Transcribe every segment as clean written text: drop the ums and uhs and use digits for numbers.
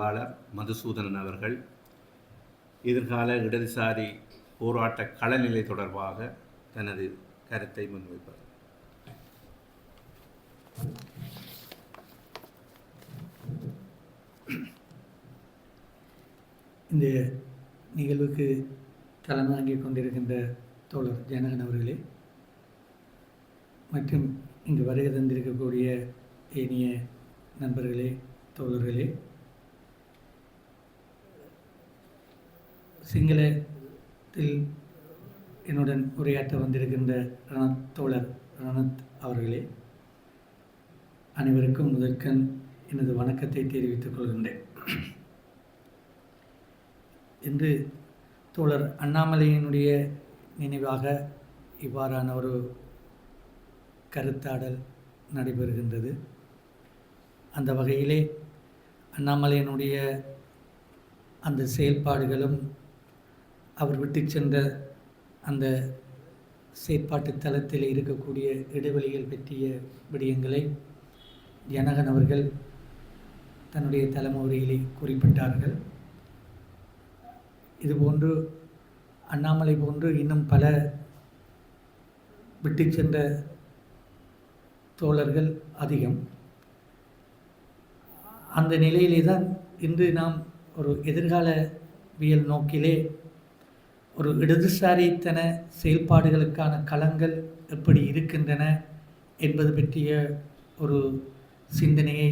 வாளர் மதுசூதனன் அவர்கள் எதிர்கால இடதுசாரி போராட்ட களநிலை தொடர்பாக தனது கருத்தை முன்வைப்பார். இந்த நிகழ்வுக்கு தலைமையாங்கிக் கொண்டிருக்கின்ற தோழர் ஜனகன் அவர்களே மற்றும் இங்கு வருகை தந்திருக்கக்கூடிய ஏனைய நண்பர்களே, தோழர்களே, சிங்களத்தில் என்னுடன் உரையாற்ற வந்திருக்கின்ற தோழர் ரணத் அவர்களே, அனைவருக்கும் முதற்கண் எனது வணக்கத்தை தெரிவித்துக் கொள்கின்றேன். இன்று தோழர் அண்ணாமலையினுடைய நினைவாக இவ்வாறான ஒரு கருத்தாடல் நடைபெறுகின்றது. அந்த வகையிலே அண்ணாமலையினுடைய அந்த செயல்பாடுகளும் அவர் விட்டு சென்ற அந்த செயற்பாட்டு தளத்தில் இருக்கக்கூடிய இடைவெளிகள் பற்றிய விடயங்களை ஜனகன் அவர்கள் தன்னுடைய தலைமுறையிலே குறிப்பிட்டார்கள். இதுபோன்று அண்ணாமலை போன்று இன்னும் பல விட்டு சென்ற தோழர்கள் அதிகம். அந்த நிலையிலே தான் இன்று நாம் ஒரு எதிர்காலவியல் நோக்கிலே ஒரு இடதுசாரித்தன செயல்பாடுகளுக்கான களங்கள் எப்படி இருக்கின்றன என்பது பற்றிய ஒரு சிந்தனையை,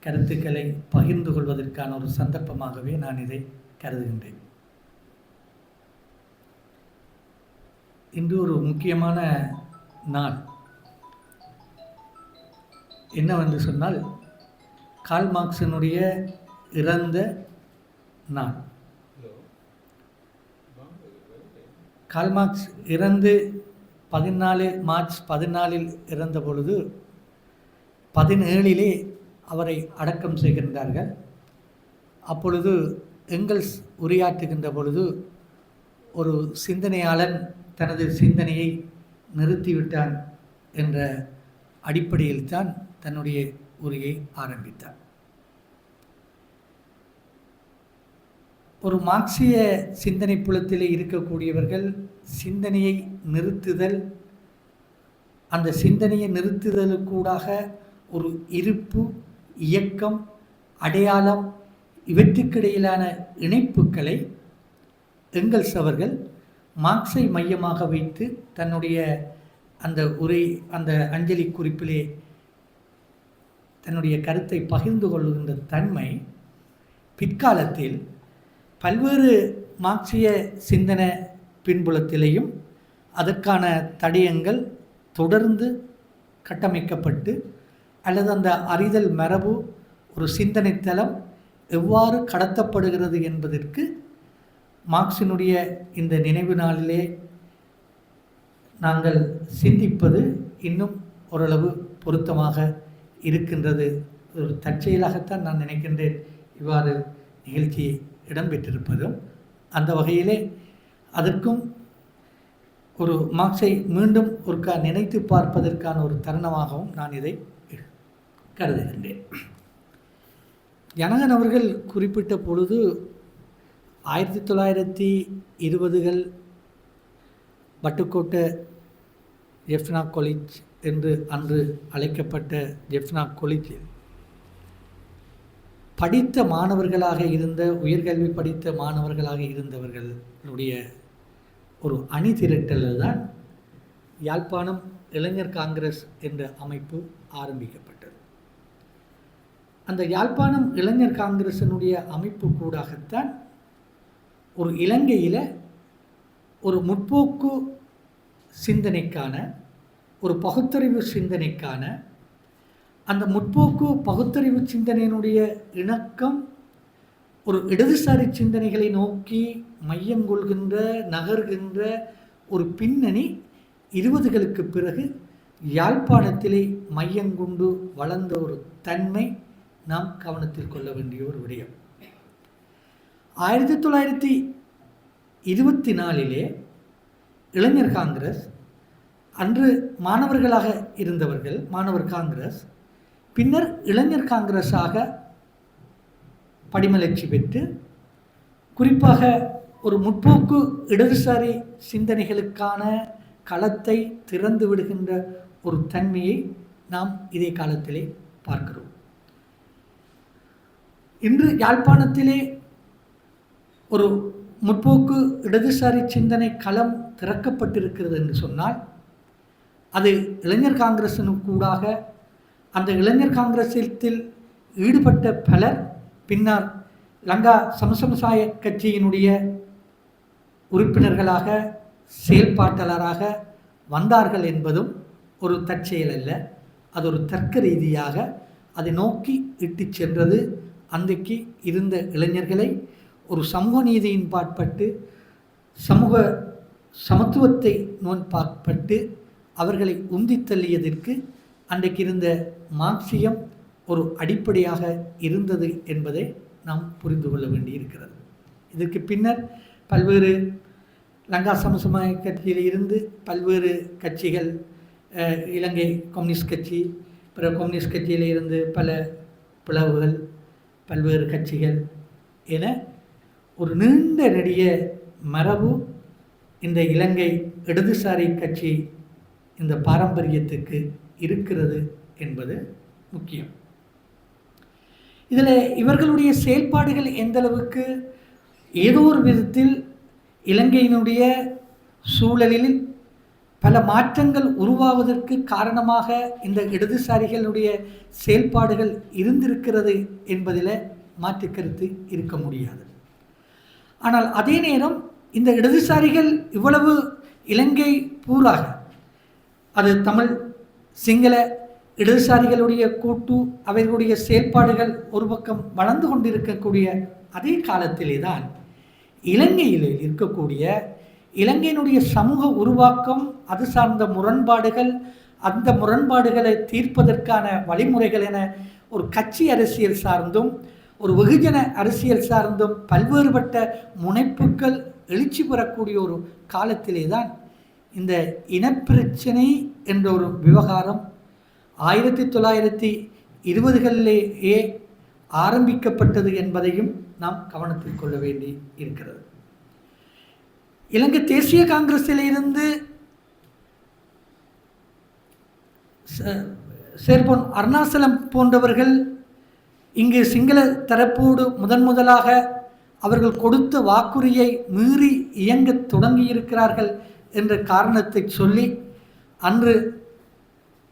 கருத்துக்களை பகிர்ந்து கொள்வதற்கான ஒரு சந்தர்ப்பமாகவே நான் இதை கருதுகின்றேன். இன்று ஒரு முக்கியமான நாள் என்னவென்று சொன்னால், கார்ல் மார்க்ஸினுடைய இறந்த நாள். கார்ல் மார்க்ஸ் இறந்து 14 மார்ச் 14 இறந்த பொழுது 17 அவரை அடக்கம் செய்கின்றார்கள். அப்பொழுது எங்கெல்ஸ் உரையாற்றுகின்ற பொழுது ஒரு சிந்தனையாளன் தனது சிந்தனையை நிறுத்திவிட்டான் என்ற அடிப்படையில் தான் தன்னுடைய உரையை ஆரம்பித்தார். ஒரு மார்க்சிய சிந்தனை புலத்திலே இருக்கக்கூடியவர்கள் சிந்தனையை நிறுத்துதல், அந்த சிந்தனையை நிறுத்துதலுக்கூடாக ஒரு இருப்பு, இயக்கம், அடையாளம் இவற்றுக்கிடையிலான இணைப்புகளை எங்கெல்ஸ் அவர்கள் மார்க்ஸை மையமாக வைத்து தன்னுடைய அந்த உரை, அந்த அஞ்சலி குறிப்பிலே தன்னுடைய கருத்தை பகிர்ந்து கொள்கின்ற தன்மை பிற்காலத்தில் பல்வேறு மார்க்சிய சிந்தனை பின்புலத்திலேயும் அதற்கான தடயங்கள் தொடர்ந்து கட்டமைக்கப்பட்டு, அல்லது அந்த அறிதல் மரபு, ஒரு சிந்தனை தளம் எவ்வாறு கடத்தப்படுகிறது என்பதற்கு மார்க்சினுடைய இந்த நினைவு நாளிலே நாங்கள் சிந்திப்பது இன்னும் ஓரளவு பொருத்தமாக இருக்கின்றது. ஒரு தற்செயலாகத்தான் நான் நினைக்கின்றேன் இவ்வாறு நிகழ்ச்சி இடம்பெற்றிருப்பதும். அந்த வகையிலே அதற்கும் ஒரு மார்க்ஸை மீண்டும் ஒருக்கா நினைத்து பார்ப்பதற்கான ஒரு தருணமாகவும் நான் இதை கருதுகின்றேன். ஜனகன் அவர்கள் குறிப்பிட்ட பொழுது 1920கள் வட்டுக்கோட்டை ஜெஃப்னா காலேஜ் என்று அன்று அழைக்கப்பட்ட ஜெஃப்னா காலேஜில் படித்த மாணவர்களாக இருந்த, உயர்கல்வி படித்த மாணவர்களாக இருந்தவர்களுடைய ஒரு அணி திரட்டலில் தான் யாழ்ப்பாணம் இளைஞர் காங்கிரஸ் என்ற அமைப்பு ஆரம்பிக்கப்பட்டது. அந்த யாழ்ப்பாணம் இளைஞர் காங்கிரசினுடைய அமைப்பு கூடாகத்தான் ஒரு இலங்கையில் ஒரு முற்போக்கு சிந்தனைக்கான, ஒரு பகுத்தறிவு சிந்தனைக்கான, அந்த முற்போக்கு பகுத்தறிவு சிந்தனையினுடைய இணக்கம் ஒரு இடதுசாரி சிந்தனைகளை நோக்கி மையங்கொள்கின்ற, நகர்கின்ற ஒரு பின்னணி 20களுக்கு பிறகு யாழ்ப்பாணத்திலே மையங்கொண்டு வளர்ந்த ஒரு தன்மை நாம் கவனத்தில் கொள்ள வேண்டிய ஒரு விடயம். 1924 இளைஞர் காங்கிரஸ், அன்று மாணவர்களாக இருந்தவர்கள் மாணவர் காங்கிரஸ், பின்னர் இளைஞர் காங்கிரஸாக படிமலர்ச்சி பெற்று குறிப்பாக ஒரு முற்போக்கு இடதுசாரி சிந்தனைகளுக்கான களத்தை திறந்து விடுகின்ற ஒரு தன்மையை நாம் இதே காலத்திலே பார்க்கிறோம். இன்று யாழ்ப்பாணத்திலே ஒரு முற்போக்கு இடதுசாரி சிந்தனை களம் திறக்கப்பட்டிருக்கிறது என்று சொன்னால் அது இளைஞர் காங்கிரசினுக்கூடாக அந்த இளைஞர் காங்கிரஸில் ஈடுபட்ட பலர் பின்னர் லங்கா சமசமசாய கட்சியினுடைய உறுப்பினர்களாக செயல்பாட்டாளராக வந்தார்கள் என்பதும் ஒரு தற்செயல் அல்ல. அது ஒரு தர்க்க ரீதியாக அதை நோக்கி இட்டு சென்றது. அன்றைக்கு இருந்த இளைஞர்களை ஒரு சமூக நீதியின் பாற்பட்டு சமூக சமத்துவத்தை நோன்பாற்பட்டு அவர்களை உந்தி தள்ளியதற்கு அன்றைக்கு இருந்த மார்க்சியம் ஒரு அடிப்படையாக இருந்தது என்பதை நாம் புரிந்து கொள்ள வேண்டியிருக்கிறது. இதற்கு பின்னர் பல்வேறு லங்கா சமசமாய கட்சியில் இருந்து பல்வேறு கட்சிகள், இலங்கை கம்யூனிஸ்ட் கட்சி, பிற கம்யூனிஸ்ட் கட்சியில் இருந்து பல பிளவுகள், பல்வேறு கட்சிகள் என ஒரு நீண்ட நெடிய மரபு இந்த இலங்கை இடதுசாரி கட்சி இந்த பாரம்பரியத்துக்கு இருக்கிறது என்பது முக்கியம். இதில் இவர்களுடைய செயல்பாடுகள் எந்தளவுக்கு ஏதோ ஒரு விதத்தில் இலங்கையினுடைய சூழலில் பல மாற்றங்கள் உருவாவதற்கு காரணமாக இந்த இடதுசாரிகளுடைய செயல்பாடுகள் இருந்திருக்கிறது என்பதில் மாற்று கருத்து இருக்க முடியாது. ஆனால் அதே நேரம் இந்த இடதுசாரிகள் இவ்வளவு இலங்கை பூராக, அது தமிழ் சிங்கள இடதுசாரிகளுடைய கூட்டு அவர்களுடைய செயல்பாடுகள் ஒரு பக்கம் வளர்ந்து கொண்டிருக்கக்கூடிய அதே காலத்திலே தான் இலங்கையில் இருக்கக்கூடிய இலங்கையினுடைய சமூக உருவாக்கம், அது சார்ந்த முரண்பாடுகள், அந்த முரண்பாடுகளை தீர்ப்பதற்கான வழிமுறைகள் என ஒரு கட்சி அரசியல் சார்ந்தும் ஒரு வெகுஜன அரசியல் சார்ந்தும் பல்வேறுபட்ட முனைப்புகள் எழுச்சி பெறக்கூடிய ஒரு காலத்திலே தான் இந்த இனப்பிரச்சனை என்ற ஒரு விவகாரம் 1920களிலேயே ஆரம்பிக்கப்பட்டது என்பதையும் நாம் கவனத்தில் கொள்ள வேண்டி இருக்கிறது. இலங்கை தேசிய காங்கிரஸிலிருந்து சேர்பொன் அருணாசலம் போன்றவர்கள் இங்கு சிங்கள தரப்போடு முதலாக அவர்கள் கொடுத்த வாக்குறுதியை மீறி இயங்க தொடங்கியிருக்கிறார்கள் என்ற காரணத்தை சொல்லி அன்று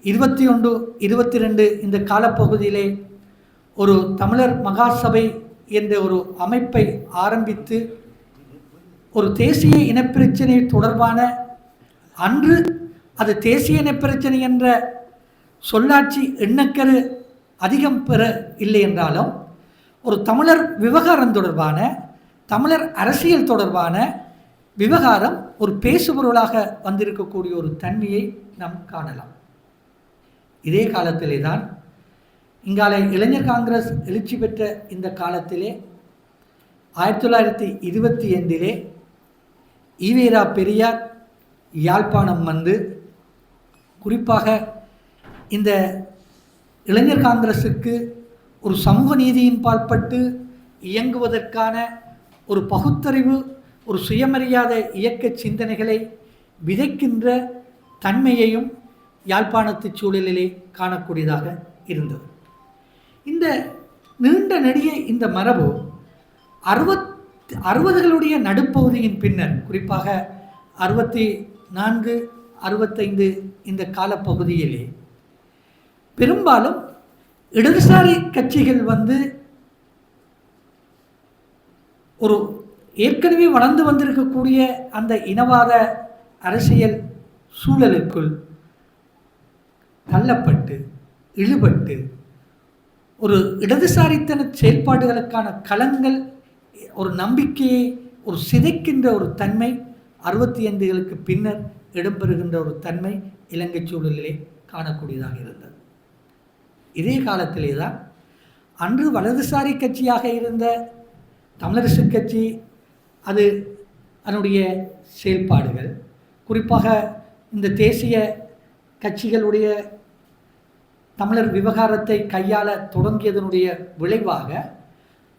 21, 22 இந்த காலப்பகுதியிலே ஒரு தமிழர் மகாசபை என்ற ஒரு அமைப்பை ஆரம்பித்து ஒரு தேசிய இனப்பிரச்சனை தொடர்பான, அன்று அது தேசிய இனப்பிரச்சனை என்ற சொல்லாட்சி எண்ணக்கரு அதிகம் பெற இல்லை என்றாலும் ஒரு தமிழர் விவகாரம் தொடர்பான, தமிழர் அரசியல் தொடர்பான விவகாரம் ஒரு பேசுபொருளாக வந்திருக்கக்கூடிய ஒரு தன்மையை நாம் காணலாம். இதே காலத்திலே தான் இங்கால இளைஞர் காங்கிரஸ் எழுச்சி பெற்ற இந்த காலத்திலே 1922 ஈவேரா பெரியார் யாழ்ப்பாணம் வந்து குறிப்பாக இந்த இளைஞர் காங்கிரஸுக்கு ஒரு சமூக நீதியின் பாற்பட்டு இயங்குவதற்கான ஒரு பகுத்தறிவு, ஒரு சுயமரியாதை இயக்க சிந்தனைகளை விதைக்கின்ற தன்மையையும் யாழ்ப்பாணத்து சூழலிலே காணக்கூடியதாக இருந்தது. இந்த நீண்ட நெடிய இந்த மரபு 60களுடைய நடுப்பகுதியின் பின்னர், குறிப்பாக 64, 65 இந்த காலப்பகுதியிலே பெரும்பாலும் இடதுசாரி கட்சிகள் வந்து ஒரு ஏற்கனவே வளர்ந்து வந்திருக்கக்கூடிய அந்த இனவாத அரசியல் சூழலுக்குள் தள்ளப்பட்டு இழுபட்டு ஒரு இடதுசாரித்தன செயல்பாடுகளுக்கான களங்கள், ஒரு நம்பிக்கையை ஒரு சிதைக்கின்ற ஒரு தன்மை 65களுக்கு பின்னர் இடம்பெறுகின்ற ஒரு தன்மை இலங்கை சூழலிலே காணக்கூடியதாக இருந்தது. இதே காலத்திலே தான் அன்று வலதுசாரி கட்சியாக இருந்த தமிழரசு கட்சி, அது அதனுடைய செயல்பாடுகள், குறிப்பாக இந்த தேசிய கட்சிகளுடைய தமிழர் விவகாரத்தை கையாள தொடங்கியதனுடைய விளைவாக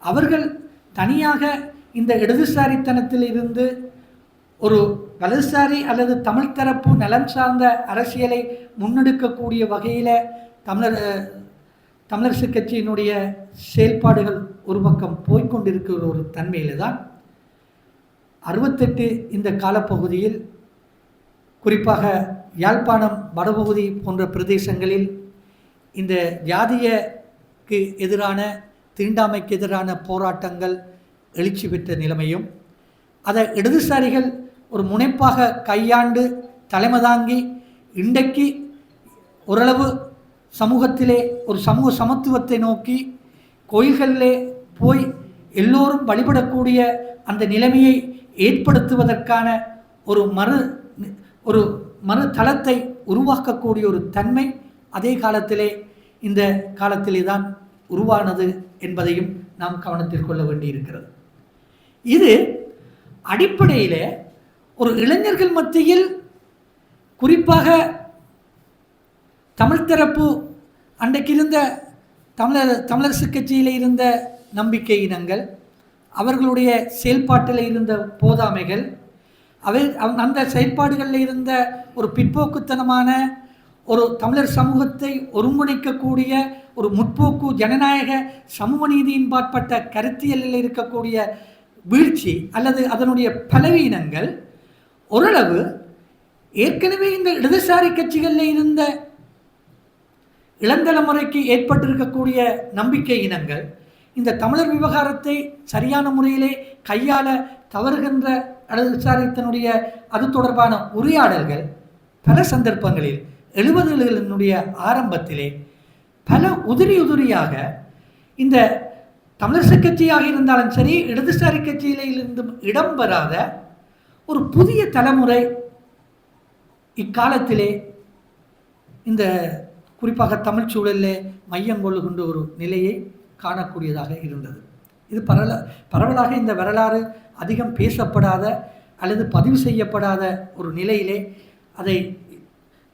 அவர்கள் தனியாக இந்த இடதுசாரித்தனத்தில் இருந்து ஒரு வலதுசாரி அல்லது தமிழ் தரப்பு நலன் சார்ந்த அரசியலை முன்னெடுக்கக்கூடிய வகையில் தமிழரசு கட்சியினுடைய செயல்பாடுகள் ஒரு பக்கம் போய்கொண்டிருக்கிற ஒரு தன்மையில் தான் 68 இந்த காலப்பகுதியில் குறிப்பாக யாழ்ப்பாணம் வடபகுதி போன்ற பிரதேசங்களில் இந்த ஜாதியக்கு எதிரான தீண்டாமைக்கு எதிரான போராட்டங்கள் எழுச்சி பெற்ற நிலைமையும் அதை இடதுசாரிகள் ஒரு முனைப்பாக கையாண்டு தலைமை தாங்கி இன்றைக்கு ஓரளவு சமூகத்திலே ஒரு சமூக சமத்துவத்தை நோக்கி கோயில்களிலே போய் எல்லோரும் வழிபடக்கூடிய அந்த நிலைமையை ஏற்படுத்துவதற்கான ஒரு மறு தளத்தை உருவாக்கக்கூடிய ஒரு தன்மை அதே காலத்திலே இந்த காலத்திலே தான் உருவானது என்பதையும் நாம் கவனத்தில் கொள்ள வேண்டியிருக்கிறது. இது அடிப்படையில் ஒரு இளைஞர்கள் மத்தியில் குறிப்பாக தமிழ் தரப்பு அன்றைக்கு இருந்த தமிழரசு கட்சியில் இருந்த நம்பிக்கை இனங்கள், அவர்களுடைய செயல்பாட்டில் இருந்த போதாமைகள், அந்த செயல்பாடுகளில் இருந்த ஒரு பிற்போக்குத்தனமான ஒரு தமிழர் சமூகத்தை ஒருங்கிணைக்கக்கூடிய ஒரு முற்போக்கு ஜனநாயக சமூக நீதியின் பாற்பட்ட கருத்தியலில் இருக்கக்கூடிய வீழ்ச்சி அல்லது அதனுடைய பலவீனங்கள் ஓரளவு ஏற்கனவே இந்த இடதுசாரி கட்சிகளில் இருந்த இளந்தலைமுறைக்கு ஏற்பட்டிருக்கக்கூடிய நம்பிக்கை இனங்கள் இந்த தமிழர் விவகாரத்தை சரியான முறையிலே கையாள தவறுகின்ற இடதுசாரித்தனுடைய அது தொடர்பான உரையாடல்கள் பல சந்தர்ப்பங்களில் 70களினுடைய ஆரம்பத்திலே பல உதிரியாக இந்த தமிழரசு கட்சியாக இருந்தாலும் சரி இடதுசாரி கட்சியிலிருந்தும் இடம்பெறாத ஒரு புதிய தலைமுறை இக்காலத்திலே இந்த குறிப்பாக தமிழ் சூழலில் மையம் கொள்ளுகின்ற ஒரு நிலையை காணக்கூடியதாக இருந்தது. இது பரவலாக இந்த வரலாறு அதிகம் பேசப்படாத அல்லது பதிவு செய்யப்படாத ஒரு நிலையிலே அதை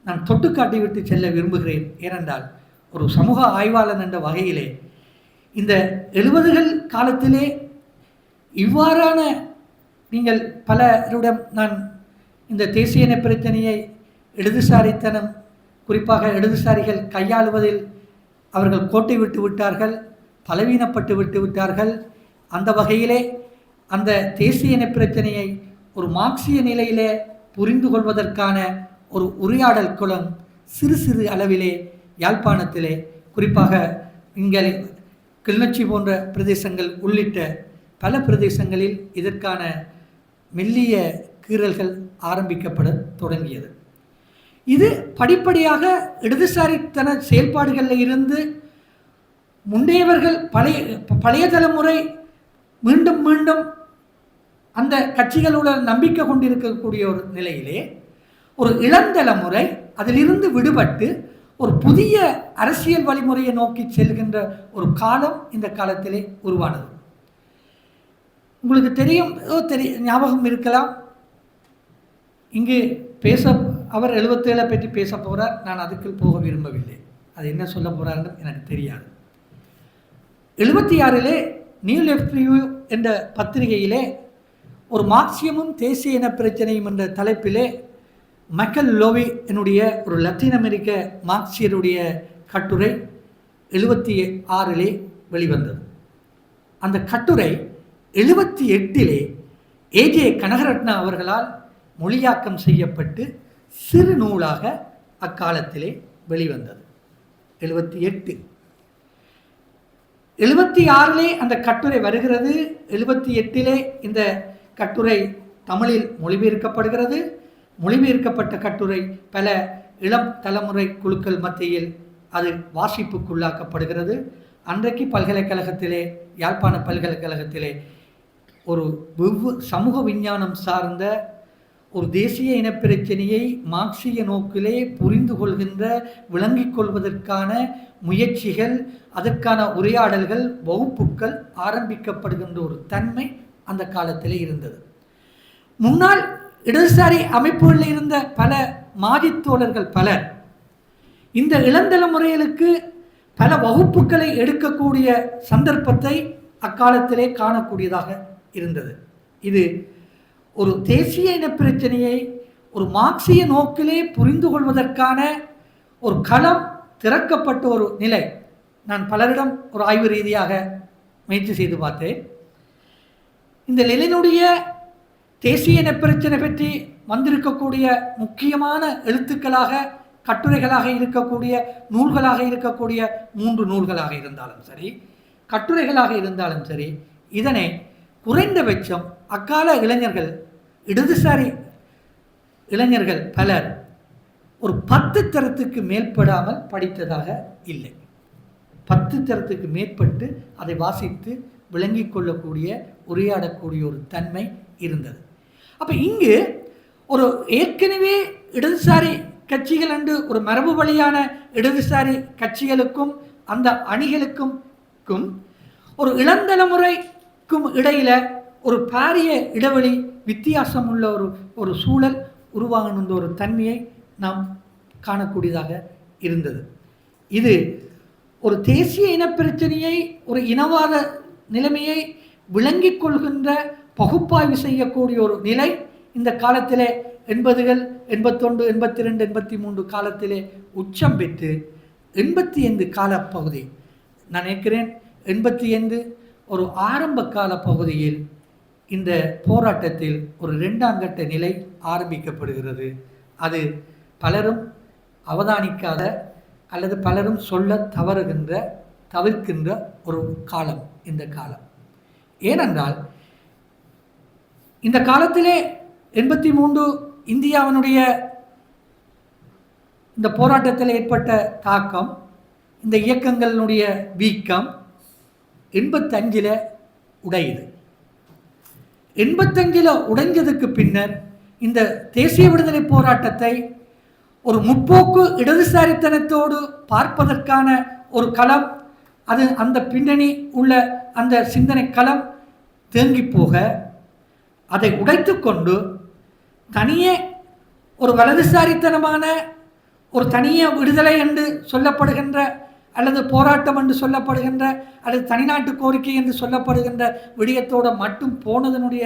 நான் தொட்டு காட்டிவிட்டு செல்ல விரும்புகிறேன். ஏனென்றால் ஒரு சமூக ஆய்வாளன் என்ற வகையிலே இந்த 70கள் காலத்திலே இவ்வாறான நீங்கள் பலரிடம் நான் இந்த தேசிய இன பிரச்சனையை இடதுசாரித்தனம் குறிப்பாக இடதுசாரிகள் கையாளுவதில் அவர்கள் கோட்டை விட்டு விட்டார்கள், பலவீனப்பட்டு விட்டு விட்டார்கள். அந்த வகையிலே அந்த தேசிய இன பிரச்சனையை ஒரு மார்க்சிய நிலையிலே புரிந்து கொள்வதற்கான ஒரு உரையாடல் குளம் சிறு சிறு அளவிலே யாழ்ப்பாணத்திலே குறிப்பாக இங்கே கிளிநொச்சி போன்ற பிரதேசங்கள் உள்ளிட்ட பல பிரதேசங்களில் இதற்கான மெல்லிய கீறல்கள் ஆரம்பிக்கப்பட தொடங்கியது. இது படிப்படியாக இடதுசாரித்தன செயல்பாடுகளில் இருந்து முந்தையவர்கள் பழைய தலைமுறை மீண்டும் மீண்டும் அந்த கட்சிகளுடன் நம்பிக்கை கொண்டிருக்கக்கூடிய ஒரு நிலையிலே ஒரு இளந்தலைமுறை அதிலிருந்து விடுபட்டு ஒரு புதிய அரசியல் வழிமுறையை நோக்கி செல்கின்ற ஒரு காலம் இந்த காலத்திலே உருவானது. உங்களுக்கு தெரியும் ஞாபகம் இருக்கலாம், இங்கு அவர் 77 பற்றி பேச போகிறார். நான் அதுக்குள் போக விரும்பவில்லை. அது என்ன சொல்ல போகிறாருன்னு எனக்கு தெரியாது. 76 நியூ லெஃப்ட் ரிவ்யூ என்ற பத்திரிகையிலே ஒரு மார்க்சியமும் தேசிய இன பிரச்சனையும் என்ற தலைப்பிலே மைக்கேல் லோவி என்னுடைய ஒரு லத்தீன் அமெரிக்க மார்க்சியருடைய கட்டுரை 76 வெளிவந்தது. அந்த கட்டுரை 78 ஏஜே கனகரட்னா அவர்களால் மொழியாக்கம் செய்யப்பட்டு சிறு நூலாக அக்காலத்திலே வெளிவந்தது. 78 76 அந்த கட்டுரை வருகிறது. 78 இந்த கட்டுரை தமிழில் மொழிபெயர்க்கப்படுகிறது. மொழிபெயர்க்கப்பட்ட கட்டுரை பல இளம் தலைமுறை குழுக்கள் மத்தியில் அது வாசிப்புக்குள்ளாக்கப்படுகிறது. அன்றைக்கு பல்கலைக்கழகத்திலே யாழ்ப்பாண பல்கலைக்கழகத்திலே ஒரு சமூக விஞ்ஞானம் சார்ந்த ஒரு தேசிய இனப்பிரச்சனையை மார்க்சிய நோக்கிலே புரிந்து கொள்கின்ற விளங்கிக் கொள்வதற்கான முயற்சிகள், அதற்கான உரையாடல்கள், வகுப்புகள் ஆரம்பிக்கப்படுகின்ற ஒரு தன்மை அந்த காலத்திலே இருந்தது. முன்னாள் இடதுசாரி அமைப்புகளில் இருந்த பல மாஜித்தோழர்கள் பலர் இந்த இளந்தலைமுறைகளுக்கு பல வகுப்புகளை எடுக்கக்கூடிய சந்தர்ப்பத்தை அக்காலத்திலே காணக்கூடியதாக இருந்தது. இது ஒரு தேசிய இன பிரச்சனையை ஒரு மார்க்சிய நோக்கிலே புரிந்து கொள்வதற்கான ஒரு களம் திறக்கப்பட்ட ஒரு நிலை. நான் பலரிடம் ஒரு ஆய்வு ரீதியாக முயற்சி செய்து பார்த்தேன். இந்த லெனினுடைய தேசிய இன பிரச்சனை பற்றி வந்திருக்கக்கூடிய முக்கியமான எழுத்துக்களாக, கட்டுரைகளாக இருக்கக்கூடிய நூல்களாக இருக்கக்கூடிய 3 நூல்களாக இருந்தாலும் சரி, கட்டுரைகளாக இருந்தாலும் சரி, இதனை குறைந்தபட்சம் அக்கால இளைஞர்கள், இடதுசாரி இளைஞர்கள் பலர் ஒரு 10 தரத்துக்கு மேற்படாமல் படித்ததாக இல்லை. 10 தரத்துக்கு மேற்பட்டு அதை வாசித்து விளங்கிக் கொள்ளக்கூடிய, உரையாடக்கூடிய ஒரு தன்மை இருந்தது. அப்போ இங்கு ஒரு ஏற்கனவே இடதுசாரி கட்சிகள் என்று ஒரு மரபு வழியான இடதுசாரி கட்சிகளுக்கும் அந்த அணிகளுக்கும் ஒரு இளந்தலைமுறைக்கும் இடையில ஒரு பாரிய இடைவெளி, வித்தியாசம் உள்ள ஒரு சூழல் உருவாகின்ற ஒரு தன்மையை நாம் காணக்கூடியதாக இருந்தது. இது ஒரு தேசிய இனப்பிரச்சனையை, ஒரு இனவாத நிலைமையை விளங்கிக் கொள்கின்ற, பகுப்பாய்வு செய்யக்கூடிய ஒரு நிலை இந்த காலத்திலே 80கள், 81, 82, 83 காலத்திலே உச்சம் பெற்று 85 காலப்பகுதி, நான் நினைக்கிறேன் 85 ஒரு ஆரம்ப கால பகுதியில் இந்த போராட்டத்தில் ஒரு 2ஆம் கட்ட நிலை ஆரம்பிக்கப்படுகிறது. அது பலரும் அவதானிக்காத அல்லது பலரும் சொல்ல தவிர்க்கின்ற ஒரு காலம் இந்த காலம். ஏனென்றால் இந்த காலத்திலே 83 இந்தியாவினுடைய இந்த போராட்டத்தில் ஏற்பட்ட தாக்கம், இந்த இயக்கங்களினுடைய வீக்கம் 85 உடையுது. 85 உடைஞ்சதுக்கு பின்னர் இந்த தேசிய விடுதலை போராட்டத்தை ஒரு முற்போக்கு இடதுசாரித்தனத்தோடு பார்ப்பதற்கான ஒரு களம், அது அந்த பின்னணி உள்ள அந்த சிந்தனை களம் தேங்கி போக, அதை உடைத்து கொண்டு தனியே ஒரு வலதுசாரித்தனமான ஒரு தனியே விடுதலை என்று சொல்லப்படுகின்ற, அல்லது போராட்டம் என்று சொல்லப்படுகின்ற, அல்லது தனிநாட்டு கோரிக்கை என்று சொல்லப்படுகின்ற விடயத்தோடு மட்டும் போனதனுடைய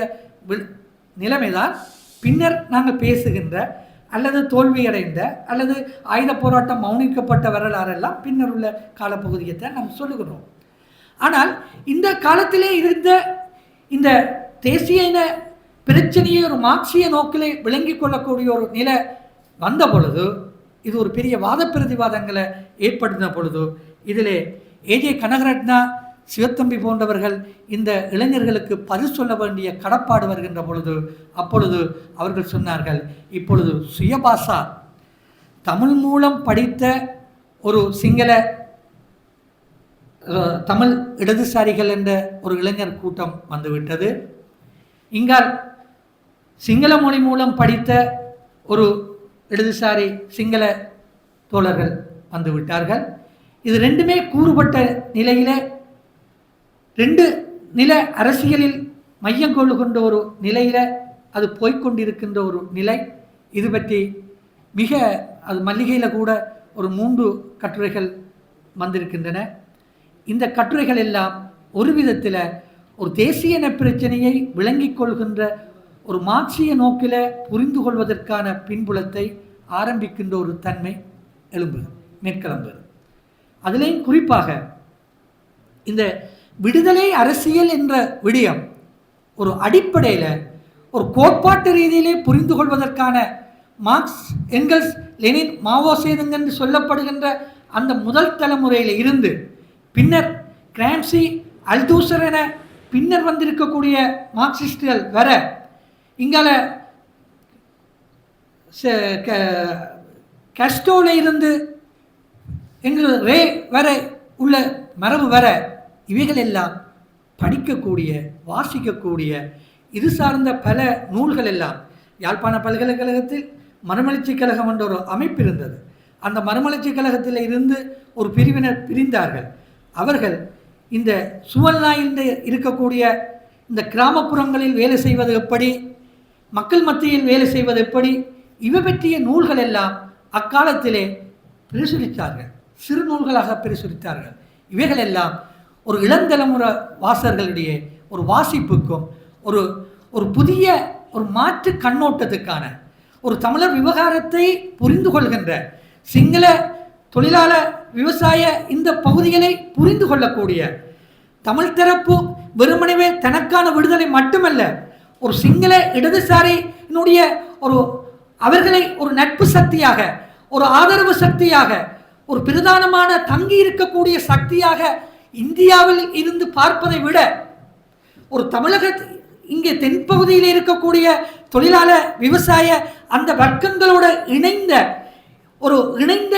நிலைமைதான் பின்னர் நாங்கள் பேசுகின்ற, அல்லது தோல்வியடைந்த, அல்லது ஆயுத போராட்டம் மௌனிக்கப்பட்ட வரலாறெல்லாம் பின்னர் உள்ள காலப்பகுதியைத்தான் நாம் சொல்லுகிறோம். ஆனால் இந்த காலத்திலே இருந்த இந்த தேசிய இன பிரச்சனையை ஒரு மார்க்சிய நோக்கிலே விளங்கிக் கொள்ளக்கூடிய ஒரு நிலை வந்த பொழுது, இது ஒரு பெரிய வாத பிரதிவாதங்களை ஏற்படுத்தின பொழுது, இதிலே ஏஜே கனகரட்னா, சிவத்தம்பி போன்றவர்கள் இந்த இளைஞர்களுக்கு பதில் சொல்ல வேண்டிய கடப்பாடு வருகின்ற பொழுது, அப்பொழுது அவர்கள் சொன்னார்கள், இப்பொழுது சுயபாஷா தமிழ் மூலம் படித்த ஒரு சிங்கள தமிழ் இடதுசாரிகள் என்ற ஒரு இளைஞர் கூட்டம் வந்துவிட்டது. இங்கால் சிங்கள மொழி மூலம் படித்த ஒரு இடதுசாரி சிங்கள தோழர்கள் வந்துவிட்டார்கள். இது ரெண்டுமே கூறுபட்ட நிலையிலே, 2 நில அரசியலில் மையம் கொள்ளுகின்ற ஒரு நிலையில் அது போய்கொண்டிருக்கின்ற ஒரு நிலை. இது பற்றி மிக அது மல்லிகையில் கூட ஒரு 3 கட்டுரைகள் வந்திருக்கின்றன. இந்த கட்டுரைகள் எல்லாம் ஒரு விதத்தில் ஒரு தேசிய இன பிரச்சனையை விளங்கிக் கொள்கின்ற ஒரு மார்க்சிய நோக்கில் புரிந்து கொள்வதற்கான பின்புலத்தை ஆரம்பிக்கின்ற ஒரு தன்மை மேற்கிளம்புது. அதிலேயும் குறிப்பாக இந்த விடுதலை அரசியல் என்ற விடயம் ஒரு அடிப்படையில் ஒரு கோட்பாட்டு ரீதியிலே புரிந்து கொள்வதற்கான மார்க்ஸ், எங்கல்ஸ், லெனின், மாவோ சேதுங் என்று சொல்லப்படுகின்ற அந்த முதல் தலைமுறையில் இருந்து பின்னர் கிராம்சி, அல்தூசர் என பின்னர் வந்திருக்கக்கூடிய மார்க்சிஸ்டுகள் வர, இங்கால கஸ்டோல இருந்து எங்கள் ரே வரை உள்ள மரபு வர, இவைகள் எல்லாம் படிக்கக்கூடிய, வாசிக்கக்கூடிய, இது சார்ந்த பல நூல்கள் எல்லாம் யாழ்ப்பாண பல்கலைக்கழகத்தில் மறுமலர்ச்சி கழகம் என்ற ஒரு அமைப்பு இருந்தது. அந்த மறுமலர்ச்சி கழகத்தில் இருந்து ஒரு பிரிவினர் பிரிந்தார்கள். அவர்கள் இந்த சுவல்நாயில் இருக்கக்கூடிய இந்த கிராமப்புறங்களில் வேலை செய்வது எப்படி, மக்கள் மத்தியில் வேலை செய்வது எப்படி, இவை பற்றிய நூல்கள் எல்லாம் அக்காலத்திலே பிரசுரித்தார்கள், சிறு நூல்களாக பிரசுரித்தார்கள். இவைகளெல்லாம் ஒரு இளந்தலைமுறை வாசகர்களுடைய ஒரு வாசிப்புக்கும் ஒரு ஒரு புதிய ஒரு மாற்று கண்ணோட்டத்துக்கான ஒரு தமிழர் விவகாரத்தை புரிந்து கொள்கின்ற சிங்கள தொழிலாள விவசாய இந்த பகுதிகளை புரிந்து கொள்ளக்கூடிய தமிழ் தரப்பு வெறுமனவே தனக்கான விடுதலை மட்டுமல்ல, ஒரு சிங்கள இடதுசாரியினுடைய ஒரு அவர்களை ஒரு நட்பு சக்தியாக, ஒரு ஆதரவு சக்தியாக, ஒரு பிரதானமான தங்கி இருக்கக்கூடிய சக்தியாக இந்தியாவில் இருந்து பார்ப்பதை விட ஒரு தமிழக இங்கே தென்பகுதியில் இருக்கக்கூடிய தொழிலாள விவசாய அந்த வர்க்கங்களோடு இணைந்த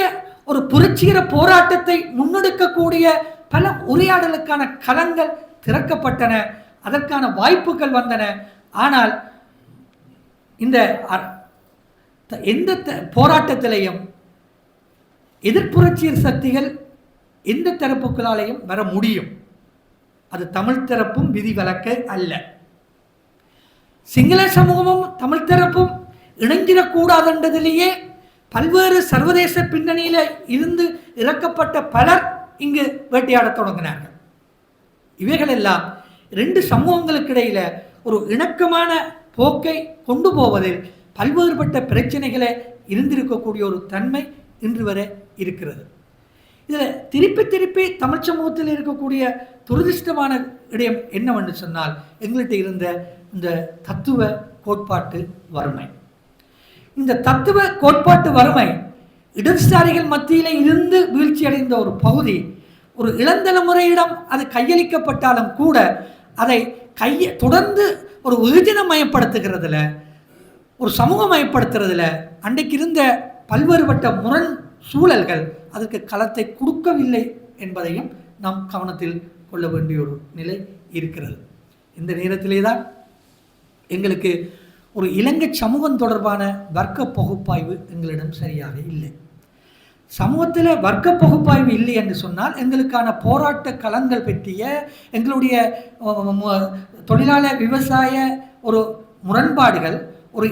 ஒரு புரட்சிகர போராட்டத்தை முன்னெடுக்கக்கூடிய பல உரையாடலுக்கான களங்கள் திறக்கப்பட்டன, அதற்கான வாய்ப்புகள் வந்தன. ஆனால் இந்த எந்த போராட்டத்திலையும் எதிர்ப்புரட்சியர் சக்திகள் எந்த தரப்புகளாலேயும் வர முடியும். அது தமிழ் தரப்பும் விதிவிலக்கு அல்ல. சிங்கள சமூகமும் தமிழ் தரப்பும் இணைந்திடக்கூடாதுன்றதிலேயே பல்வேறு சர்வதேச பின்னணியில இருந்து இறக்கப்பட்ட பலர் இங்கு வேட்டையாடத் தொடங்கினார்கள். இவைகளெல்லாம் இரண்டு சமூகங்களுக்கு இடையில ஒரு இணக்கமான போக்கை கொண்டு போவதில் பல்வேறுபட்ட பிரச்சனைகளை இருந்திருக்கக்கூடிய ஒரு தன்மை இன்று வரை இருக்கிறது. இதில் திருப்பி திருப்பி தமிழ் சமூகத்தில் இருக்கக்கூடிய துரதிருஷ்டமான இடம் என்னவென்று சொன்னால், எங்கள்கிட்ட இருந்த இந்த தத்துவ கோட்பாட்டு வறுமை. இந்த தத்துவ கோட்பாட்டு வறுமை இடதுசாரிகள் மத்தியில் இருந்து வீழ்ச்சி அடைந்த ஒரு பகுதி. ஒரு இளந்தலைமுறையிடம் அது கையளிக்கப்பட்டாலும் கூட அதை தொடர்ந்து ஒரு வெகுஜனமயப்படுத்துகிறதுல, ஒரு சமூகமயப்படுத்துறதுல அன்றைக்கு இருந்த பல்வேறுபட்ட முரண் சூழல்கள் அதற்கு களத்தை கொடுக்கவில்லை என்பதையும் நாம் கவனத்தில் கொள்ள வேண்டிய ஒரு நிலை இருக்கிறது. இந்த நேரத்திலே தான் எங்களுக்கு ஒரு இலங்கை சமூகம் தொடர்பான வர்க்க பகுப்பாய்வு எங்களிடம் சரியாக இல்லை. சமூகத்தில் வர்க்க பகுப்பாய்வு இல்லை என்று சொன்னால் எங்களுக்கான போராட்ட களங்கள் பற்றிய எங்களுடைய தொழிலாள விவசாய ஒரு முரண்பாடுகள் ஒரு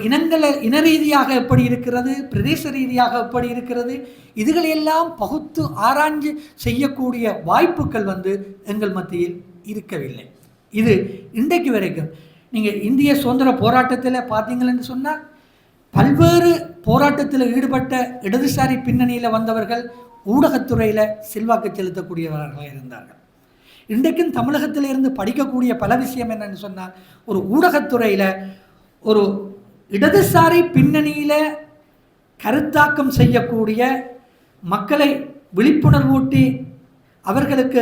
இன ரீதியாக எப்படி இருக்கிறது, பிரதேச ரீதியாக எப்படி இருக்கிறது, இதுகளையெல்லாம் பகுத்து ஆராய்ச்சி செய்யக்கூடிய வாய்ப்புகள் எங்கள் மத்தியில் இருக்கவில்லை. இது இன்றைக்கு வரைக்கும் நீங்கள் இந்திய சுதந்திர போராட்டத்தில் பார்த்தீங்கன்னு சொன்னால் பல்வேறு போராட்டத்தில் ஈடுபட்ட இடதுசாரி பின்னணியில் வந்தவர்கள் ஊடகத்துறையில் செல்வாக்கு செலுத்தக்கூடியவர்களாக இருந்தார்கள். இன்றைக்கும் தமிழகத்தில் இருந்து படிக்கக்கூடிய பல விஷயம் என்னன்னு சொன்னால், ஒரு ஊடகத்துறையில் ஒரு இடதுசாரி பின்னணியில் கருத்தாக்கம் செய்யக்கூடிய மக்களை விழிப்புணர்வூட்டி அவர்களுக்கு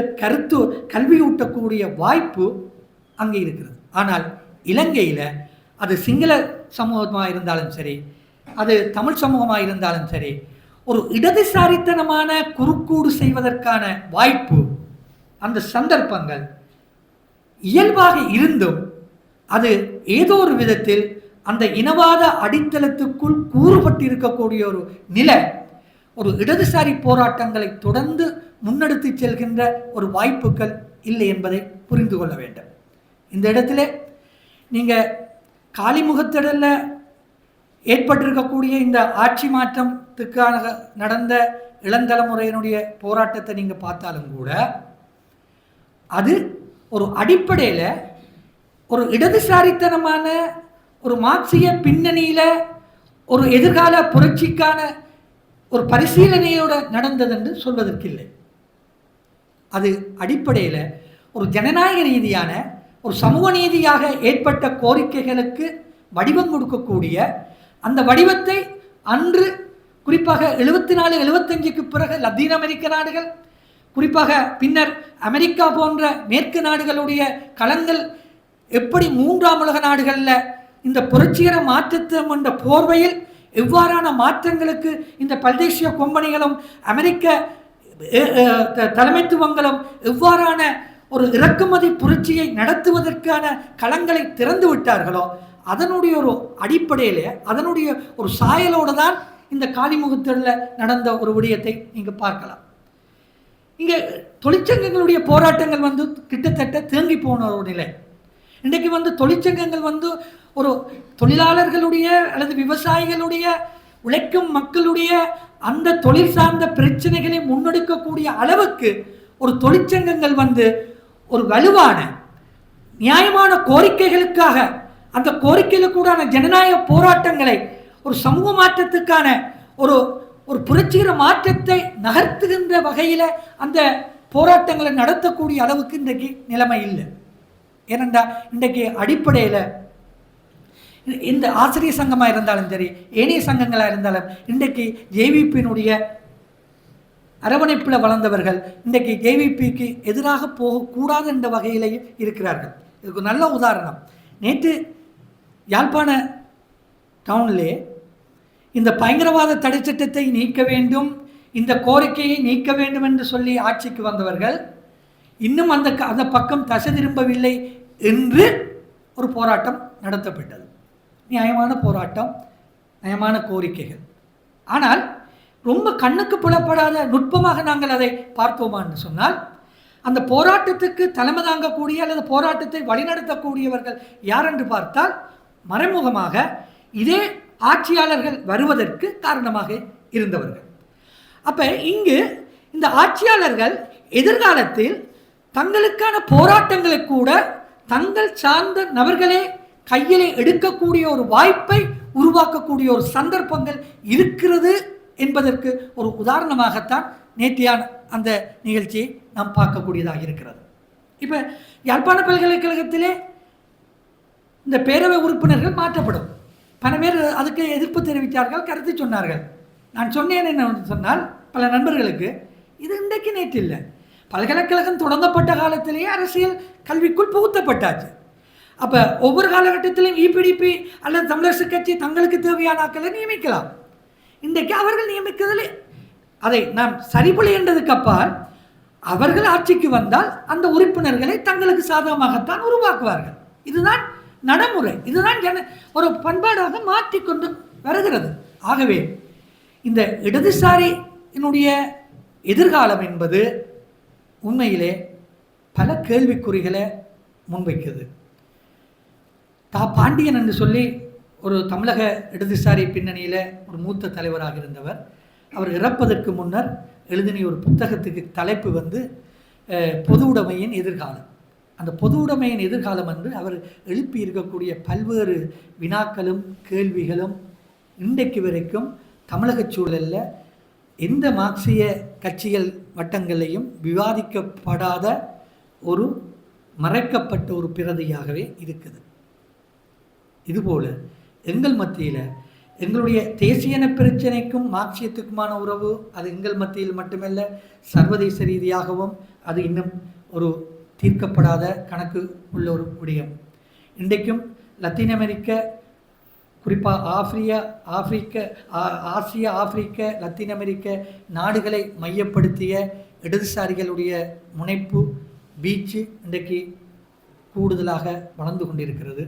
கல்வியூட்டக்கூடிய வாய்ப்பு அங்கே இருக்கிறது. ஆனால் இலங்கையில் அது சிங்கள சமூகமாக இருந்தாலும் சரி, அது தமிழ் சமூகமாக இருந்தாலும் சரி, ஒரு இடதுசாரித்தனமான குறுக்கூடு செய்வதற்கான வாய்ப்பு, அந்த சந்தர்ப்பங்கள் இயல்பாக இருந்தும் அது ஏதோ ஒரு விதத்தில் அந்த இனவாத அடித்தளத்துக்குள் கூறுபட்டு இருக்கக்கூடிய ஒரு நிலை ஒரு இடதுசாரி போராட்டங்களை தொடர்ந்து முன்னெடுத்து செல்கின்ற ஒரு வாய்ப்புகள் இல்லை என்பதை புரிந்து கொள்ள வேண்டும். இந்த இடத்துல நீங்கள் காலிமுகத்திடலில் ஏற்பட்டிருக்கக்கூடிய இந்த ஆட்சி மாற்றத்துக்காக நடந்த இளந்தலைமுறையினுடைய போராட்டத்தை நீங்கள் பார்த்தாலும் கூட அது ஒரு அடிப்படையில் ஒரு இடதுசாரித்தனமான ஒரு மார்க்சிய பின்னணியில் ஒரு எதிர்கால புரட்சிக்கான ஒரு பரிசீலனையோடு நடந்தது என்று சொல்வதற்கில்லை. அது அடிப்படையில் ஒரு ஜனநாயக ரீதியான ஒரு சமூக நீதியாக ஏற்பட்ட கோரிக்கைகளுக்கு வடிவம் கொடுக்கக்கூடிய அந்த வடிவத்தை அன்று குறிப்பாக 74-75க்கு பிறகு லத்தீன் அமெரிக்க நாடுகள், குறிப்பாக பின்னர் அமெரிக்கா போன்ற மேற்கு நாடுகளுடைய களங்கள் எப்படி மூன்றாம் உலக நாடுகளில் இந்த புரட்சிகர மாற்றத்தை என்ற போர்வையில் எவ்வாறான மாற்றங்களுக்கு இந்த பல்தேசிய கொம்பனிகளும் அமெரிக்க தலைமைத்துவங்களும் எவ்வாறான ஒரு இறக்குமதி புரட்சியை நடத்துவதற்கான களங்களை திறந்து விட்டார்களோ அதனுடைய ஒரு அடிப்படையில் அதனுடைய ஒரு சாயலோடு தான் இந்த காலிமுகத்தில் நடந்த ஒரு விடயத்தை நீங்கள் பார்க்கலாம். இங்கே தொழிற்சங்கங்களுடைய போராட்டங்கள் கிட்டத்தட்ட தேங்கி போன ஒரு நிலை. இன்றைக்கு தொழிற்சங்கங்கள் ஒரு தொழிலாளர்களுடைய அல்லது விவசாயிகளுடைய உழைக்கும் மக்களுடைய அந்த தொழில் சார்ந்த பிரச்சனைகளை முன்னெடுக்கக்கூடிய அளவுக்கு ஒரு தொழிற்சங்கங்கள் ஒரு வலுவான நியாயமான கோரிக்கைகளுக்காக அந்த கோரிக்கைகளுக்கூடான ஜனநாயக போராட்டங்களை ஒரு சமூக மாற்றத்துக்கான ஒரு ஒரு புரட்சிகர மாற்றத்தை நகர்த்துகின்ற வகையில் அந்த போராட்டங்களை நடத்தக்கூடிய அளவுக்கு இன்றைக்கு நிலைமை இல்லை. ஏனென்றால் இன்றைக்கு அடிப்படையில் இந்த ஆசிரியர் சங்கமாக இருந்தாலும் சரி, ஏனைய சங்கங்களாக இருந்தாலும் இன்றைக்கு ஜேவிபியினுடைய அரவணைப்பில் வளர்ந்தவர்கள் இன்றைக்கு ஜேவிபிக்கு எதிராக போகக்கூடாது என்ற வகையிலேயே இருக்கிறார்கள். இதுக்கு நல்ல உதாரணம், நேற்று யாழ்ப்பாண டவுனிலே இந்த பயங்கரவாத தடை சட்டத்தை நீக்க வேண்டும், இந்த கோரிக்கையை நீக்க வேண்டும் என்று சொல்லி ஆட்சிக்கு வந்தவர்கள் இன்னும் அந்த பக்கம் தசை திரும்பவில்லை என்று ஒரு போராட்டம் நடத்தப்பட்டது. நியாயமான போராட்டம், நியாயமான கோரிக்கைகள். ஆனால் ரொம்ப கண்ணுக்கு புலப்படாத நுட்பமாக நாங்கள் அதை பார்த்தோமா என்று சொன்னால், அந்த போராட்டத்துக்கு தலைமை தாங்கக்கூடிய அல்லது போராட்டத்தை வழிநடத்தக்கூடியவர்கள் யார் என்று பார்த்தால் மறைமுகமாக இதே ஆட்சியாளர்கள் வருவதற்கு காரணமாக இருந்தவர்கள். அப்போ இங்கு இந்த ஆட்சியாளர்கள் எதிர்காலத்தில் தங்களுக்கான போராட்டங்களை கூட தங்கள் சார்ந்த நபர்களே கையிலே எடுக்கக்கூடிய ஒரு வாய்ப்பை உருவாக்கக்கூடிய ஒரு சந்தர்ப்பங்கள் இருக்கிறது என்பதற்கு ஒரு உதாரணமாகத்தான் நேற்றையான அந்த நிகழ்ச்சியை நாம் பார்க்கக்கூடியதாக இருக்கிறது. இப்போ யாழ்ப்பாண பல்கலைக்கழகத்திலே இந்த பேரவை உறுப்பினர்கள் மாற்றப்படும். பல பேர் அதுக்கு எதிர்ப்பு தெரிவித்தார்கள், கருத்து சொன்னார்கள். நான் சொன்னேன் என்ன சொன்னால், பல நண்பர்களுக்கு இது இன்றைக்கு நேற்று இல்லை, பல்கலைக்கழகம் தொடங்கப்பட்ட காலத்திலேயே அரசியல் கல்விக்குள் புகுத்தப்பட்டாச்சு. அப்போ ஒவ்வொரு காலகட்டத்திலும் இபிடிபி அல்லது தமிழரசு கட்சி தங்களுக்கு தேவையான ஆட்களை நியமிக்கலாம். இன்றைக்கு அவர்கள் நியமிக்கிறதில் அதை நாம் சரிபொழி என்றதுக்கு அப்பால் அவர்கள் ஆட்சிக்கு வந்தால் அந்த உறுப்பினர்களை தங்களுக்கு சாதகமாகத்தான் உருவாக்குவார்கள். இதுதான் நடைமுறை, இதுதான் ஒரு பண்பாடாக மாற்றிக்கொண்டு வருகிறது. ஆகவே இந்த இடதுசாரியினுடைய எதிர்காலம் என்பது உண்மையிலே பல கேள்விக்குறிகளை முன்வைக்கிறது. பாண்டியன் என்று சொல்லி ஒரு தமிழக இடதுசாரி பின்னணியில் ஒரு மூத்த தலைவராக இருந்தவர். அவர் இறப்பதற்கு முன்னர் எழுதின ஒரு புத்தகத்துக்கு தலைப்பு பொது உடைமையின் எதிர்காலம். அந்த பொது உடைமையின் எதிர்காலம் என்று அவர் எழுப்பி இருக்கக்கூடிய பல்வேறு வினாக்களும் கேள்விகளும் இன்றைக்கு வரைக்கும் தமிழக சூழலில் எந்த மார்க்சிய கட்சிகள் வட்டங்களையும் விவாதிக்கப்படாத ஒரு மறைக்கப்பட்ட ஒரு பிரதியாகவே இருக்குது. இதுபோல் எங்கள் மத்தியில் எங்களுடைய தேசியன பிரச்சனைக்கும் மார்க்சியத்துக்குமான உறவு அது எங்கள் மத்தியில் மட்டுமல்ல, சர்வதேச ரீதியாகவும் அது இன்னும் ஒரு தீர்க்கப்படாத கணக்கு உள்ள ஒரு விடயம். இன்றைக்கும் லத்தீன் அமெரிக்க, குறிப்பாக ஆசிய ஆப்பிரிக்க லத்தீன் அமெரிக்க நாடுகளை மையப்படுத்திய இடதுசாரிகளுடைய முனைப்பு வீச்சு இன்றைக்கு கூடுதலாக வளர்ந்து கொண்டிருக்கிறது.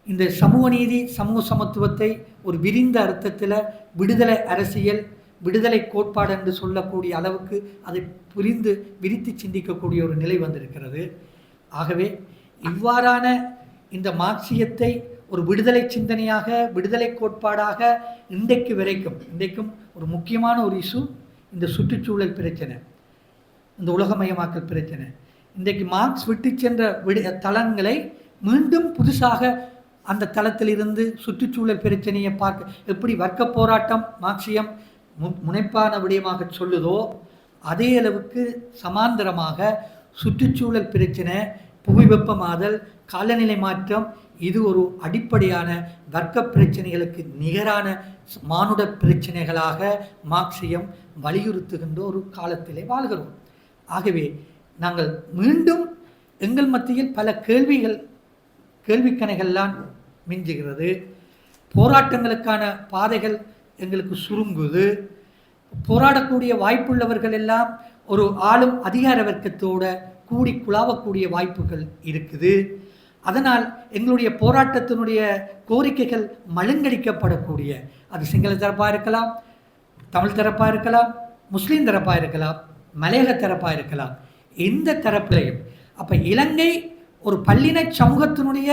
இந்த சமூக நீதி, சமூக சமத்துவத்தை ஒரு விரிந்த அர்த்தத்தில் விடுதலை அரசியல், விடுதலை கோட்பாடு என்று சொல்லக்கூடிய அளவுக்கு அதை விரித்து சிந்திக்கக்கூடிய ஒரு நிலை வந்திருக்கிறது. ஆகவே இவ்வாறான இந்த மார்க்சியத்தை ஒரு விடுதலை சிந்தனையாக, விடுதலை கோட்பாடாக இன்றைக்கும் ஒரு முக்கியமான ஒரு இஷ்யூ இந்த சுற்றுச்சூழல் பிரச்சனை, இந்த உலகமயமாக்கல் பிரச்சனை. இன்றைக்கு மார்க்ஸ் விட்டு சென்ற தளங்களை மீண்டும் புதுசாக அந்த தளத்திலிருந்து சுற்றுச்சூழல் பிரச்சனையை பார்க்க எப்படி வர்க்க போராட்டம் மார்க்சியம் முனைப்பான விடயமாக சொல்லுதோ அதே அளவுக்கு சமாந்தரமாக சுற்றுச்சூழல் பிரச்சனை, புவி வெப்பமாதல், காலநிலை மாற்றம், இது ஒரு அடிப்படையான வர்க்க பிரச்சனைகளுக்கு நிகரான மானுட பிரச்சனைகளாக மார்க்சியம் வலியுறுத்துகின்ற ஒரு காலத்திலே வாழ்கிறோம். ஆகவே நாங்கள் மீண்டும் எங்கள் மத்தியில் பல கேள்விக்கணைகள்லாம் மிஞ்சுகிறது. போராட்டங்களுக்கான பாதைகள் எங்களுக்கு சுருங்குது. போராடக்கூடிய வாய்ப்புள்ளவர்கள் எல்லாம் ஒரு ஆளும் அதிகார வர்க்கத்தோடு கூடி குழாவக்கூடிய வாய்ப்புகள் இருக்குது. அதனால் எங்களுடைய போராட்டத்தினுடைய கோரிக்கைகள் மழுங்கடிக்கப்படக்கூடிய, அது சிங்கள தரப்பாக இருக்கலாம், தமிழ் தரப்பாக இருக்கலாம், முஸ்லீம் தரப்பாக இருக்கலாம், மலையக தரப்பாக இருக்கலாம், எந்த தரப்பிலையும். அப்போ இலங்கை ஒரு பல்லின சமூகத்தினுடைய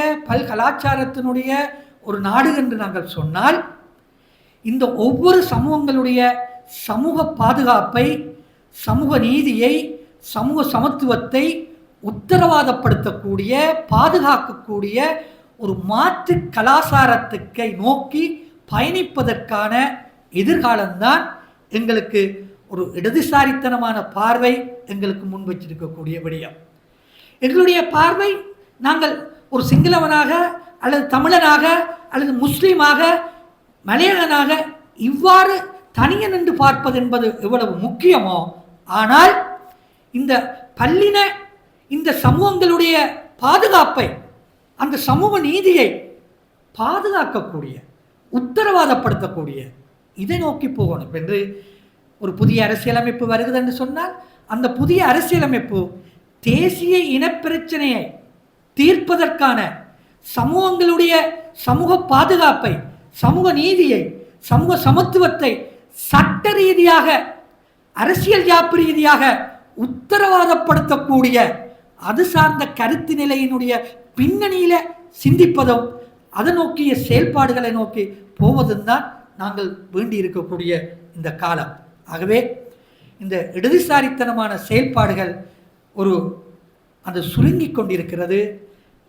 கலாச்சாரத்தினுடைய ஒரு நாடு என்று நாங்கள் சொன்னால், இந்த ஒவ்வொரு சமூகங்களுடைய சமூக பாதுகாப்பை, சமூக நீதியை, சமூக சமத்துவத்தை உத்தரவாதப்படுத்தக்கூடிய பாதுகாக்கக்கூடிய ஒரு மாற்று கலாச்சாரத்துக்கை நோக்கி பயணிப்பதற்கான எதிர்காலம்தான் எங்களுக்கு ஒரு இடதுசாரித்தனமான பார்வை எங்களுக்கு முன் வச்சிருக்கக்கூடிய விடயம். எங்களுடைய பார்வை நாங்கள் ஒரு சிங்களவனாக அல்லது தமிழனாக அல்லது முஸ்லீமாக மலையாளனாக இவ்வாறு தனியே நின்று பார்ப்பது என்பது எவ்வளவு முக்கியமோ, ஆனால் இந்த பல்லின இந்த சமூகங்களுடைய பாதுகாப்பை அந்த சமூக நீதியை பாதுகாக்கக்கூடிய உத்தரவாதப்படுத்தக்கூடிய இதை நோக்கி போகணும் என்று ஒரு புதிய அரசியலமைப்பு வருகிறது என்று சொன்னால் அந்த புதிய அரசியலமைப்பு தேசிய இனப்பிரச்சனையை தீர்ப்பதற்கான சமூகங்களுடைய சமூக பாதுகாப்பை, சமூக நீதியை, சமூக சமத்துவத்தை சட்ட ரீதியாக அரசியல் யாப்பு ரீதியாக உத்தரவாதப்படுத்தக்கூடிய அது சார்ந்த கருத்து நிலையினுடைய பின்னணியில சிந்திப்பதும் அதை நோக்கிய செயல்பாடுகளை நோக்கி போவதும் தான் நாங்கள் வேண்டி இருக்கக்கூடிய இந்த காலம். ஆகவே இந்த இடதுசாரித்தனமான செயல்பாடுகள் ஒரு அந்த சுருங்கி கொண்டிருக்கிறது.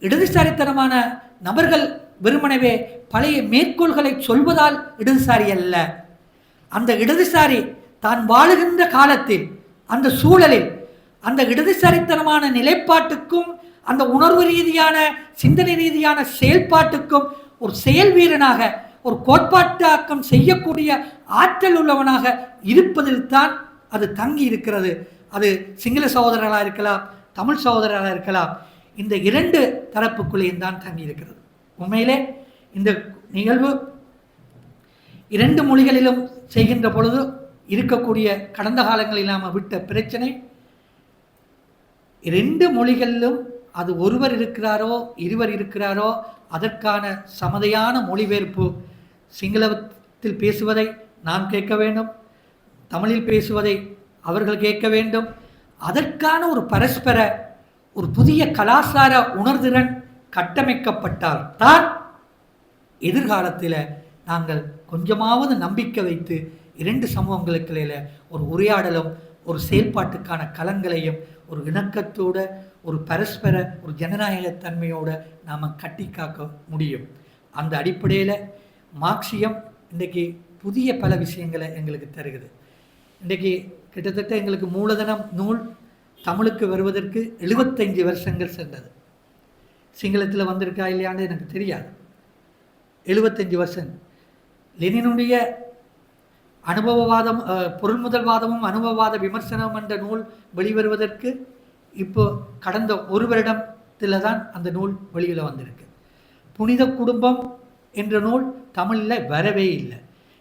இடதுசாரித்தனமான நபர்கள் வெறுமனவே பழைய மேற்கோள்களை சொல்வதால் இடதுசாரி அல்ல. அந்த இடதுசாரி தான் வாழுகின்ற காலத்தில் அந்த சூழலில் அந்த இடதுசாரித்தனமான நிலைப்பாட்டுக்கும் அந்த உணர்வு ரீதியான சிந்தனை ரீதியான செயல்பாட்டுக்கும் ஒரு செயல் வீரனாக ஒரு கோட்பாட்டாக்கம் செய்யக்கூடிய ஆற்றல் உள்ளவனாக இருப்பதில் தான் அது தங்கி இருக்கிறது. அது சிங்கள சகோதரர்களாக இருக்கலாம், தமிழ் சகோதரர்களாக இருக்கலாம், இந்த இரண்டு தரப்புக்குள்ளேயும் தான் தங்கி இருக்கிறது. உண்மையிலே இந்த நிகழ்வு இரண்டு மொழிகளிலும் செய்கின்ற பொழுது இருக்கக்கூடிய கடந்த காலங்களில் நாம் விட்ட பிரச்சனை, இரண்டு மொழிகளிலும் அது ஒருவர் இருக்கிறாரோ இருவர் இருக்கிறாரோ அதற்கான சமதையான மொழிபெயர்ப்பு சிங்களத்தில் பேசுவதை நாம் கேட்க வேண்டும், தமிழில் பேசுவதை அவர்கள் கேட்க வேண்டும். அதற்கான ஒரு பரஸ்பர ஒரு புதிய கலாச்சார உணர்திறன் கட்டமைக்கப்பட்டால் தான் எதிர்காலத்தில் நாங்கள் கொஞ்சமாவது நம்பிக்கை வைத்து இரண்டு சமூகங்களுக்கிடையில ஒரு உரையாடலும் ஒரு செயல்பாட்டுக்கான களங்களையும் ஒரு இணக்கத்தோட ஒரு பரஸ்பர ஒரு ஜனநாயகத்தன்மையோடு நாம் கட்டி காக்க முடியும். அந்த அடிப்படையில் மார்க்சியம் இன்றைக்கி புதிய பல விஷயங்களை எங்களுக்கு தருகிறது. இன்றைக்கி கிட்டத்தட்ட எங்களுக்கு மூலதனம் நூல் தமிழுக்கு வருவதற்கு 75 வருஷங்கள் சென்றது. சிங்களத்தில் வந்திருக்கா இல்லையான்னு எனக்கு தெரியாது. 75 வருஷம். லெனினுடைய அனுபவவாதம் பொருள்முதல்வாதமும் அனுபவவாத விமர்சனம் என்ற நூல் வெளிவருவதற்கு இப்போ கடந்த ஒரு வருடத்தில் தான் அந்த நூல் வெளியில் வந்திருக்கு. புனித குடும்பம் என்ற நூல் தமிழில் வரவே இல்லை.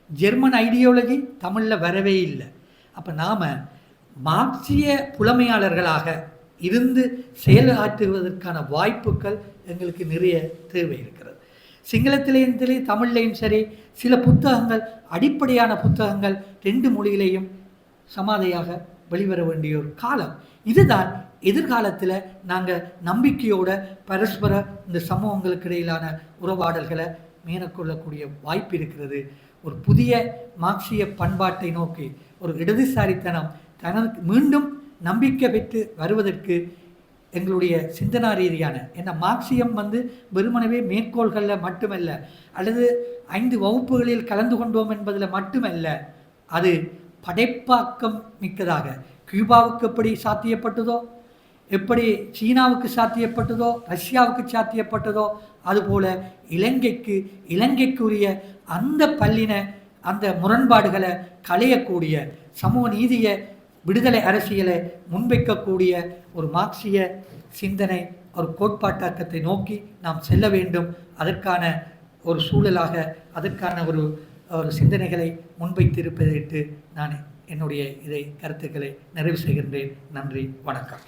ஜெர்மன் ஐடியாலஜி தமிழில் வரவே இல்லை. அப்போ நாம் மார்க்சிய புலமையாளர்களாக இருந்து செயலாற்றுவதற்கான வாய்ப்புகள் எங்களுக்கு நிறைய தேவை இருக்கிறது. சிங்களத்திலேயும் தமிழ்லையும் சரி சில புத்தகங்கள் அடிப்படையான புத்தகங்கள் ரெண்டு மொழியிலையும் சமாதையாக வெளிவர வேண்டிய ஒரு காலம் இதுதான். எதிர்காலத்தில் நாங்கள் நம்பிக்கையோட பரஸ்பர இந்த சமூகங்களுக்கு இடையிலான உறவாடல்களை மேற்கொள்ளக்கூடிய வாய்ப்பு இருக்கிறது. ஒரு புதிய மார்க்சிய பண்பாட்டை நோக்கி ஒரு இடதுசாரித்தனம் தனக்கு மீண்டும் நம்பிக்கை பெற்று வருவதற்கு எங்களுடைய சிந்தனா ரீதியான மார்க்சியம் வெறுமனவே மேற்கோள்களில் மட்டுமல்ல அல்லது 5 வகுப்புகளில் கலந்து கொண்டோம் என்பதில் மட்டுமல்ல, அது படைப்பாக்கம் மிக்கதாக கியூபாவுக்கு எப்படி சாத்தியப்பட்டதோ, எப்படி சீனாவுக்கு சாத்தியப்பட்டதோ, ரஷ்யாவுக்கு சாத்தியப்பட்டதோ, அதுபோல இலங்கைக்குரிய அந்த பல்லின அந்த முரண்பாடுகளை களையக்கூடிய சமூக நீதியை விடுதலை அரசியலை முன்வைக்கக்கூடிய ஒரு மார்க்சிய சிந்தனை ஒரு கோட்பாட்டாக்கத்தை நோக்கி நாம் செல்ல வேண்டும். அதற்கான ஒரு சூழலாக அதற்கான ஒரு சிந்தனைகளை முன்வைத்திருப்பதற்கு நான் என்னுடைய கருத்துக்களை நிறைவு செய்கின்றேன். நன்றி, வணக்கம்.